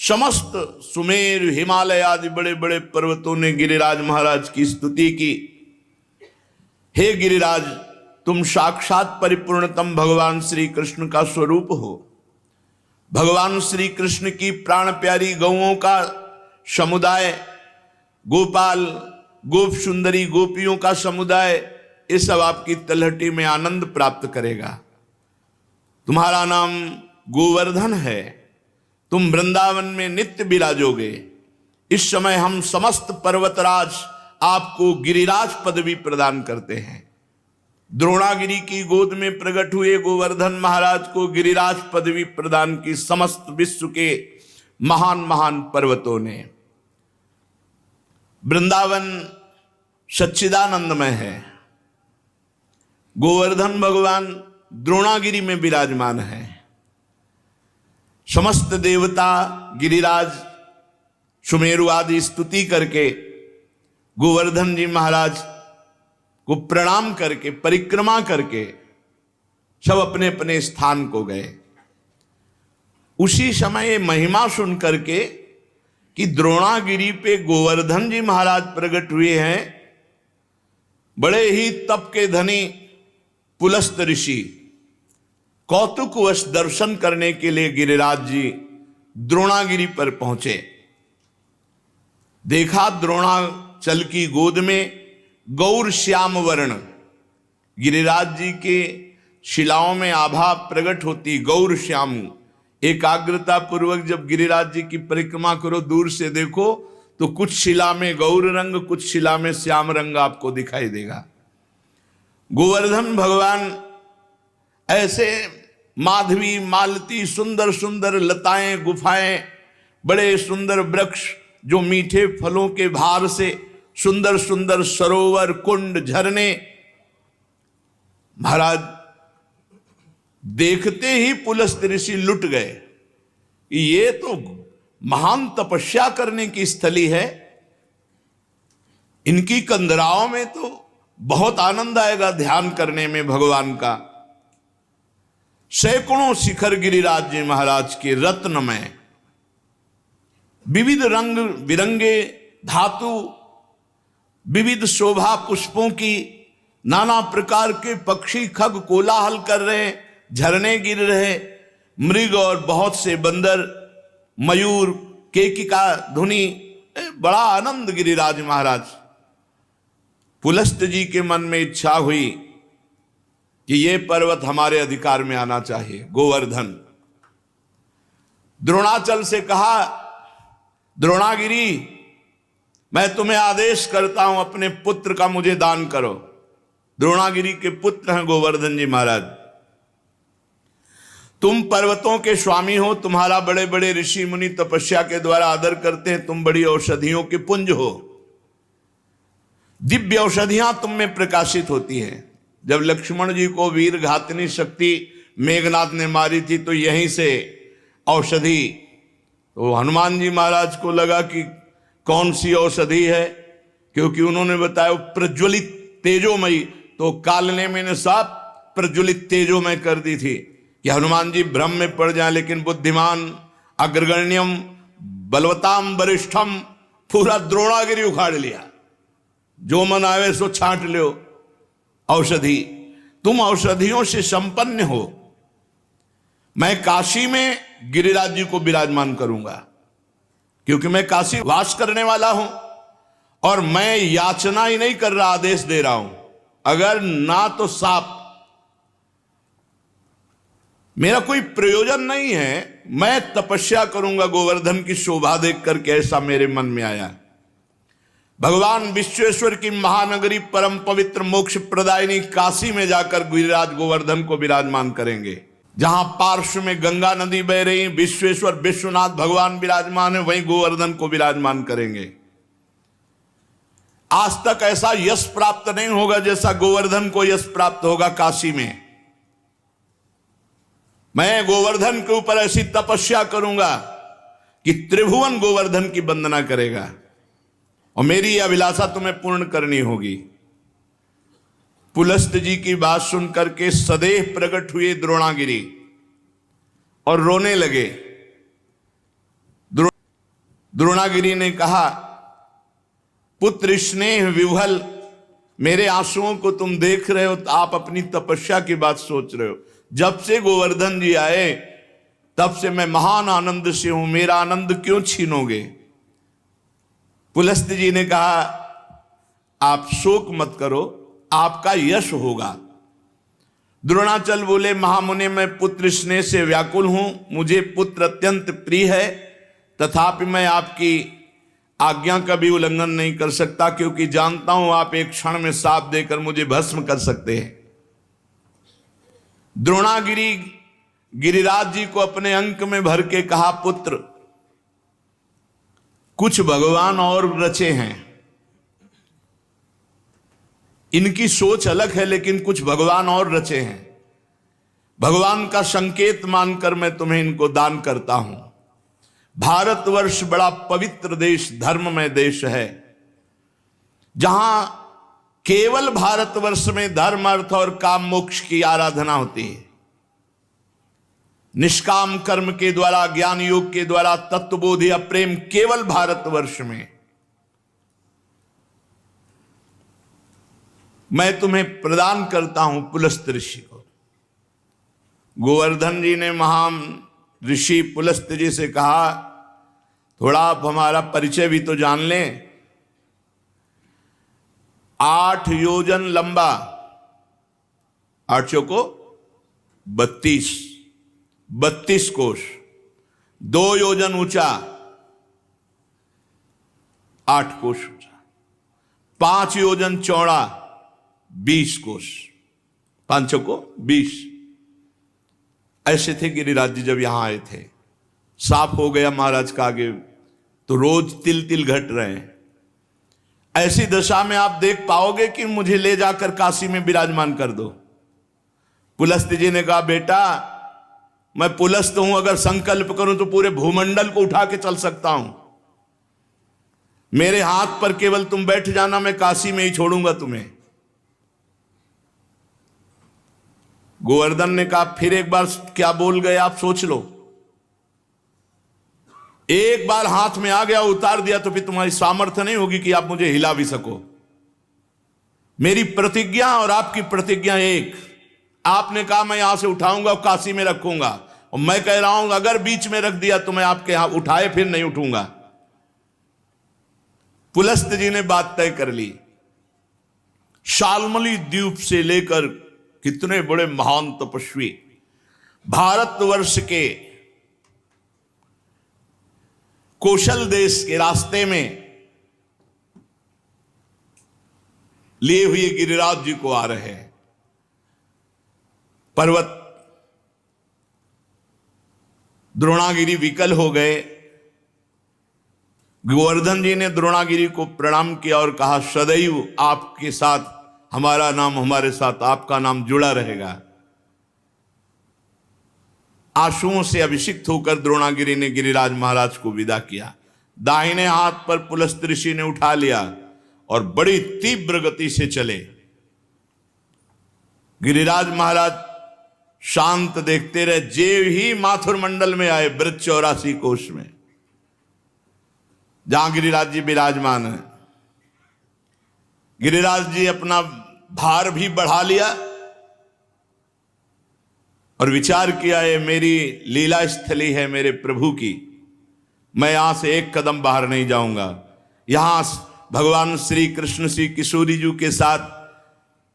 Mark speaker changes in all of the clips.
Speaker 1: समस्त सुमेर हिमालय आदि बड़े बड़े पर्वतों ने गिरिराज महाराज की स्तुति की। हे गिरिराज, तुम साक्षात परिपूर्णतम भगवान श्री कृष्ण का स्वरूप हो। भगवान श्री कृष्ण की प्राण प्यारी गौओं का समुदाय, गोपाल गोप सुंदरी गोपियों का समुदाय, ये सब आपकी तलहटी में आनंद प्राप्त करेगा। तुम्हारा नाम गोवर्धन है, तुम वृंदावन में नित्य विराजोगे। इस समय हम समस्त पर्वतराज आपको गिरिराज पदवी प्रदान करते हैं। द्रोणागिरी की गोद में प्रकट हुए गोवर्धन महाराज को गिरिराज पदवी प्रदान की समस्त विश्व के महान महान पर्वतों ने। वृंदावन सच्चिदानंदमय है। गोवर्धन भगवान द्रोणागिरी में विराजमान है। समस्त देवता गिरिराज सुमेरु आदि स्तुति करके गोवर्धन जी महाराज को प्रणाम करके परिक्रमा करके सब अपने अपने स्थान को गए। उसी समय महिमा सुन करके कि द्रोणागिरी पे गोवर्धन जी महाराज प्रकट हुए हैं, बड़े ही तप के धनी पुलस्त ऋषि कौतुकवश दर्शन करने के लिए गिरिराज जी द्रोणागिरी पर पहुंचे। देखा द्रोणाचल की गोद में गौर श्याम वर्ण, गिरिराज जी के शिलाओं में आभा प्रकट होती गौर श्याम। एकाग्रता पूर्वक जब गिरिराज जी की परिक्रमा करो, दूर से देखो तो कुछ शिला में गौर रंग, कुछ शिला में श्याम रंग आपको दिखाई देगा। गोवर्धन भगवान ऐसे माधवी मालती सुंदर सुंदर लताएं गुफाएं, बड़े सुंदर वृक्ष जो मीठे फलों के भार से सुंदर सुंदर सरोवर कुंड झरने, महाराज देखते ही पुलस्त ऋषि लुट गए। ये तो महान तपस्या करने की स्थली है, इनकी कंदराओं में तो बहुत आनंद आएगा ध्यान करने में भगवान का। सैकड़ों शिखर गिरिराज जी महाराज के रत्नमय, विविध रंग बिरंगे धातु, विविध शोभा पुष्पों की, नाना प्रकार के पक्षी खग कोलाहल कर रहे, झरने गिर रहे, मृग और बहुत से बंदर, मयूर, केकिका धुनी, बड़ा आनंद गिरिराज महाराज। पुलस्त जी के मन में इच्छा हुई कि ये पर्वत हमारे अधिकार में आना चाहिए। गोवर्धन द्रोणाचल से कहा, द्रोणागिरी मैं तुम्हें आदेश करता हूं अपने पुत्र का मुझे दान करो। द्रोणागिरी के पुत्र हैं गोवर्धन जी महाराज। तुम पर्वतों के स्वामी हो, तुम्हारा बड़े बड़े ऋषि मुनि तपस्या के द्वारा आदर करते हैं, तुम बड़ी औषधियों के पुंज हो, दिव्य औषधियां तुम में प्रकाशित होती हैं। जब लक्ष्मण जी को वीर घातनी शक्ति मेघनाथ ने मारी थी तो यहीं से औषधि, तो हनुमान जी महाराज को लगा कि कौन सी औषधि है, क्योंकि उन्होंने बताया प्रज्वलित तेजोमयी, तो कालने में साफ प्रज्वलित तेजोमय कर दी थी कि हनुमान जी भ्रम में पड़ जाए। लेकिन बुद्धिमान अग्रगण्यम बलवताम वरिष्ठम, पूरा द्रोणागिरी उखाड़ लिया, जो मन आवे सो छांट लो औषधि। तुम औषधियों से संपन्न हो। मैं काशी में गिरिराज जी को विराजमान करूंगा, क्योंकि मैं काशी वास करने वाला हूं और मैं याचना ही नहीं कर रहा, आदेश दे रहा हूं। अगर ना तो साप, मेरा कोई प्रयोजन नहीं है, मैं तपस्या करूंगा गोवर्धन की शोभा देख करके, ऐसा मेरे मन में आया। भगवान विश्वेश्वर की महानगरी परम पवित्र मोक्ष प्रदायिनी काशी में जाकर गिरिराज गोवर्धन को विराजमान करेंगे। जहां पार्श्व में गंगा नदी बह रही, विश्वेश्वर विश्वनाथ भगवान विराजमान है, वहीं गोवर्धन को विराजमान करेंगे। आज तक ऐसा यश प्राप्त नहीं होगा जैसा गोवर्धन को यश प्राप्त होगा काशी में। मैं गोवर्धन के ऊपर ऐसी तपस्या करूंगा कि त्रिभुवन गोवर्धन की वंदना करेगा, और मेरी यह अभिलाषा तुम्हें पूर्ण करनी होगी। पुलस्त जी की बात सुनकर के सदैव प्रकट हुए द्रोणागिरी और रोने लगे। द्रोणागिरि ने कहा, पुत्र स्नेह विह्वल, मेरे आंसुओं को तुम देख रहे हो तो आप अपनी तपस्या की बात सोच रहे हो। जब से गोवर्धन जी आए तब से मैं महान आनंद से हूं, मेरा आनंद क्यों छीनोगे? पुलस्त्य जी ने कहा, आप शोक मत करो, आपका यश होगा। द्रोणाचल बोले, महामुनि मैं पुत्र स्नेह से व्याकुल हूं, मुझे पुत्र अत्यंत प्रिय है, तथापि मैं आपकी आज्ञा का भी उल्लंघन नहीं कर सकता, क्योंकि जानता हूं आप एक क्षण में शाप देकर मुझे भस्म कर सकते हैं। द्रोणागिरि गिरिराज जी को अपने अंक में भर के कहा, पुत्र कुछ भगवान और रचे हैं, इनकी सोच अलग है, लेकिन कुछ भगवान और रचे हैं। भगवान का संकेत मानकर मैं तुम्हें इनको दान करता हूं। भारतवर्ष बड़ा पवित्र देश, धर्ममय देश है, जहां केवल भारतवर्ष में धर्म, अर्थ और काम मोक्ष की आराधना होती है। निष्काम कर्म के द्वारा, ज्ञान योग के द्वारा तत्वबोध या प्रेम केवल भारतवर्ष में। मैं तुम्हें प्रदान करता हूं पुलस्त्य ऋषि को। गोवर्धन जी ने महान ऋषि पुलस्त्य जी से कहा, थोड़ा आप हमारा परिचय भी तो जान लें। 8 योजन लंबा, 8 को 32 कोश, 2 योजन ऊंचा, 8 कोश ऊंचा, 5 योजन चौड़ा, 20 कोश, 5 को 20। ऐसे थे गिरिराज जी जब यहां आए थे। साफ हो गया महाराज का आगे तो रोज तिल तिल घट रहे हैं। ऐसी दशा में आप देख पाओगे कि मुझे ले जाकर काशी में विराजमान कर दो। पुलस्त्य जी ने कहा, बेटा मैं पुलस्त हूं, अगर संकल्प करूं तो पूरे भूमंडल को उठा के चल सकता हूं। मेरे हाथ पर केवल तुम बैठ जाना, मैं काशी में ही छोड़ूंगा तुम्हें। गोवर्धन ने कहा, फिर एक बार क्या बोल गए आप, सोच लो। एक बार हाथ में आ गया, उतार दिया तो फिर तुम्हारी सामर्थ्य नहीं होगी कि आप मुझे हिला भी सको। मेरी प्रतिज्ञा और आपकी प्रतिज्ञा एक। आपने कहा मैं यहां से उठाऊंगा और काशी में रखूंगा, और मैं कह रहा हूं अगर बीच में रख दिया तो मैं आपके यहां उठाए फिर नहीं उठूंगा। पुलस्त्य जी ने बात तय कर ली। शाल्मली द्वीप से लेकर कितने बड़े महान तपस्वी भारतवर्ष के कौशल देश के रास्ते में लिए हुए गिरिराज जी को आ रहे हैं। पर्वत द्रोणागिरि विकल हो गए। गोवर्धन जी ने द्रोणागिरि को प्रणाम किया और कहा, सदैव आपके साथ हमारा नाम, हमारे साथ आपका नाम जुड़ा रहेगा। आंसुओं से अभिषिक्त होकर द्रोणागिरि ने गिरिराज महाराज को विदा किया। दाहिने हाथ पर पुलस्त्य ऋषि ने उठा लिया और बड़ी तीव्र गति से चले। गिरिराज महाराज शांत देखते रहे। जेव ही माथुर मंडल में आए, ब्रज 84 कोश में, जहां गिरिराज जी विराजमान है। गिरिराज जी अपना भार भी बढ़ा लिया और विचार किया, ये मेरी लीला स्थली है मेरे प्रभु की, मैं यहां से एक कदम बाहर नहीं जाऊंगा। यहां भगवान श्री कृष्ण श्री किशोरी जी के साथ,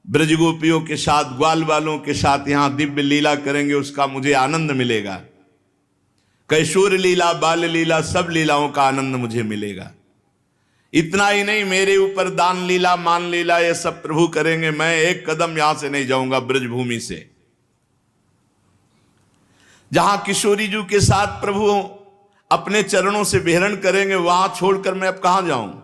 Speaker 1: ब्रजगोपियों के साथ, ग्वाल वालों के साथ यहां दिव्य लीला करेंगे, उसका मुझे आनंद मिलेगा। कैशोर लीला, बाल लीला, सब लीलाओं का आनंद मुझे मिलेगा। इतना ही नहीं, मेरे ऊपर दान लीला, मान लीला, ये सब प्रभु करेंगे। मैं एक कदम यहां से नहीं जाऊंगा ब्रजभूमि से। जहां किशोरी जी के साथ प्रभु अपने चरणों से विहरण करेंगे, वहां छोड़कर मैं अब कहां जाऊं।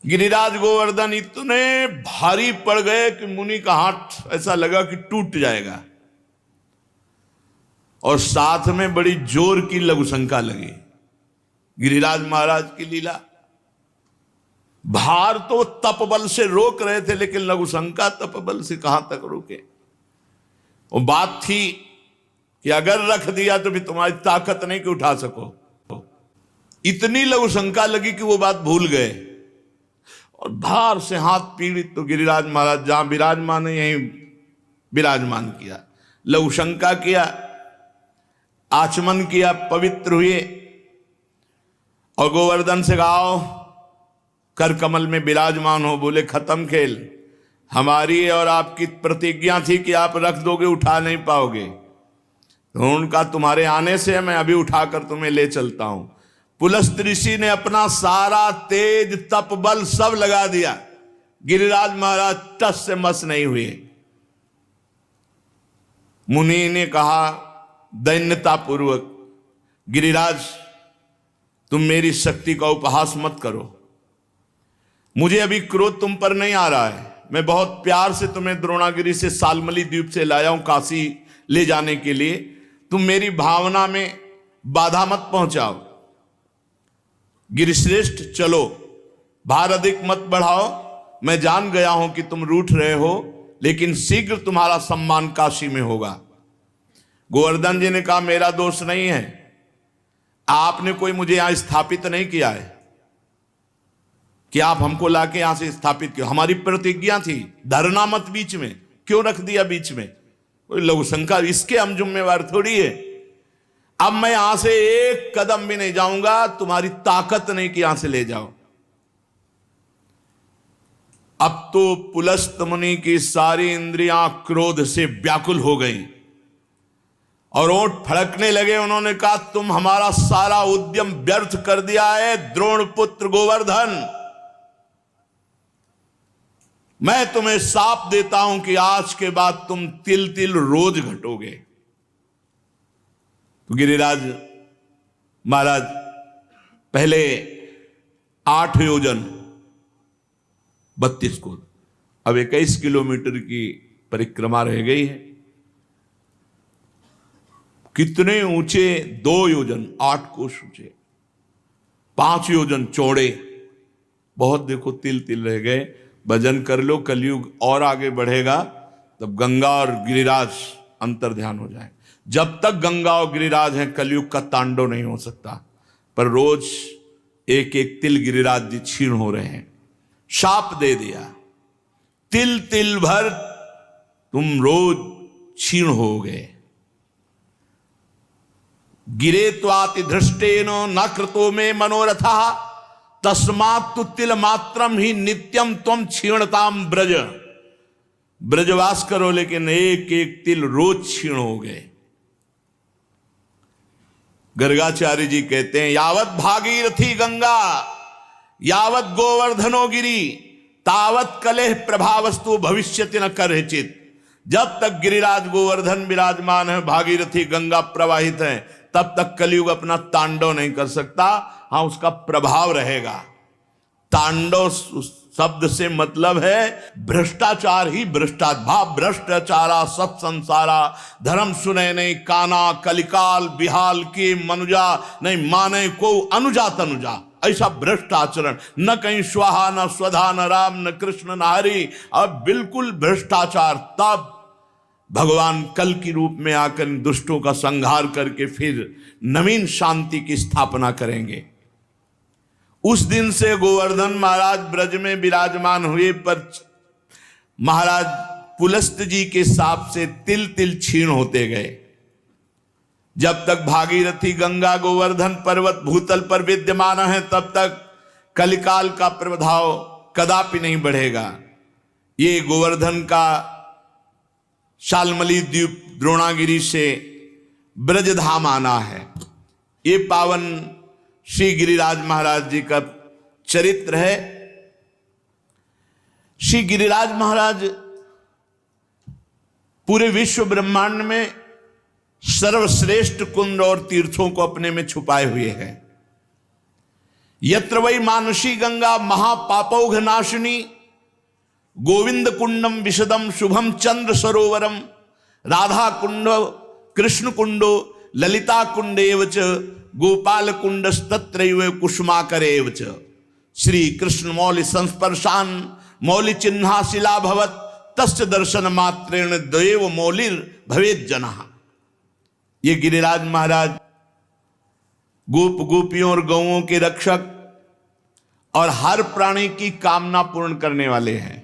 Speaker 1: गिरिराज गोवर्धन इतने भारी पड़ गए कि मुनि का हाथ ऐसा लगा कि टूट जाएगा, और साथ में बड़ी जोर की लघुशंका लगी। गिरिराज महाराज की लीला, भार तो तपबल से रोक रहे थे, लेकिन लघुशंका तपबल से कहां तक रोके। वो बात थी कि अगर रख दिया तो भी तुम्हारी ताकत नहीं कि उठा सको। इतनी लघु शंका लगी कि वो बात भूल गए और भार से हाथ पीड़ित तो गिरिराज महाराज जहां विराजमान है यहीं विराजमान किया, लघु शंका किया, आचमन किया, पवित्र हुए और गोवर्धन से कहा कर कमल में विराजमान हो। बोले खत्म खेल, हमारी और आपकी प्रतिज्ञा थी कि आप रख दोगे, उठा नहीं पाओगे। तो उनका तुम्हारे आने से मैं अभी उठाकर तुम्हें ले चलता हूं। पुलस्त ऋषि ने अपना सारा तेज तप बल सब लगा दिया, गिरिराज महाराज टस से मस नहीं हुए। मुनि ने कहा दैन्यता पूर्वक, गिरिराज तुम मेरी शक्ति का उपहास मत करो, मुझे अभी क्रोध तुम पर नहीं आ रहा है। मैं बहुत प्यार से तुम्हें द्रोणागिरी से सालमली द्वीप से लाया हूं काशी ले जाने के लिए, तुम मेरी भावना में बाधा मत पहुंचाओ। गिरिश्रेष्ठ चलो, भार अधिक मत बढ़ाओ, मैं जान गया हूं कि तुम रूठ रहे हो, लेकिन शीघ्र तुम्हारा सम्मान काशी में होगा। गोवर्धन जी ने कहा मेरा दोष नहीं है, आपने कोई मुझे यहां स्थापित नहीं किया है कि आप हमको लाके यहां से स्थापित किया, हमारी प्रतिज्ञा थी, धरना मत बीच में, क्यों रख दिया बीच में? कोई लघु शंका, इसके हम जिम्मेवार थोड़ी है। अब मैं यहां से एक कदम भी नहीं जाऊंगा, तुम्हारी ताकत नहीं कि यहां से ले जाओ। अब तो पुलस्त मुनि की सारी इंद्रियां क्रोध से व्याकुल हो गईं और ओंठ फड़कने लगे। उन्होंने कहा तुम हमारा सारा उद्यम व्यर्थ कर दिया है द्रोण पुत्र गोवर्धन, मैं तुम्हें शाप देता हूं कि आज के बाद तुम तिल तिल रोज घटोगे। तो गिरिराज महाराज पहले 8 योजन 32 कोस, अब 21 किलोमीटर की परिक्रमा रह गई है। कितने ऊंचे? 2 योजन 8 कोस ऊंचे, 5 योजन चौड़े, बहुत देखो तिल तिल रह गए। भजन कर लो, कलयुग और आगे बढ़ेगा तब गंगा और गिरिराज अंतर ध्यान हो जाए। जब तक गंगा और गिरिराज हैं कलयुग का तांडव नहीं हो सकता, पर रोज एक एक तिल गिरिराज जी क्षीण हो रहे हैं। शाप दे दिया, तिल तिल भर तुम रोज क्षीण हो गए। गिरे त्वाति धृष्टेन न कृतो में मनोरथा तस्मात् तु तिल मात्रम ही नित्यम त्वम क्षीणताम ब्रज। ब्रजवास करो लेकिन एक एक तिल रोज क्षीण हो गए। गर्गाचार्य जी कहते हैं यावत भागीरथी गंगा यावत गोवर्धनो गिरी तावत कलेह प्रभावस्तु भविष्यति न करहिचित। जब तक गिरिराज गोवर्धन विराजमान है, भागीरथी गंगा प्रवाहित है, तब तक कलयुग अपना तांडव नहीं कर सकता। हाँ, उसका प्रभाव रहेगा। तांडव शब्द से मतलब है भ्रष्टाचार ही भ्रष्टाचार, भ्रष्टाचारा सत संसारा धर्म सुने नहीं काना कलिकाल बिहाल के मनुजा नहीं माने को अनुजा तनुजा। ऐसा भ्रष्ट आचरण, न कहीं स्वाहा न स्वधा न राम न कृष्ण न हरि, अब बिल्कुल भ्रष्टाचार। तब भगवान कल की रूप में आकर दुष्टों का संहार करके फिर नवीन शांति की स्थापना करेंगे। उस दिन से गोवर्धन महाराज ब्रज में विराजमान हुए, पर महाराज पुलस्त जी के साप से तिल तिल क्षीण होते गए। जब तक भागीरथी गंगा गोवर्धन पर्वत भूतल पर विद्यमान है, तब तक कलिकाल का प्रभाव कदापि नहीं बढ़ेगा। ये गोवर्धन का शालमली द्वीप द्रोणागिरी से ब्रजधाम आना है। ये पावन श्री गिरिराज महाराज जी का चरित्र है। श्री गिरिराज महाराज पूरे विश्व ब्रह्मांड में सर्वश्रेष्ठ कुंड और तीर्थों को अपने में छुपाए हुए हैं। यत्र वै मानसी गंगा महापापौघ नाशिनी गोविंद कुंडम विशदम शुभम चंद्र सरोवरम राधा कुंड कृष्ण कुंडो ललिता कुंडेव च गोपाल कुंडस्तत्रैव कुसुमाकरेव च श्री कृष्ण मौलि संस्पर्शान मौलि चिन्हा शिला भवत तस्य दर्शन मात्रेण देव मौलिर भवेत जनः। ये गिरिराज महाराज गोप गोपियों और गौओं के रक्षक और हर प्राणी की कामना पूर्ण करने वाले हैं।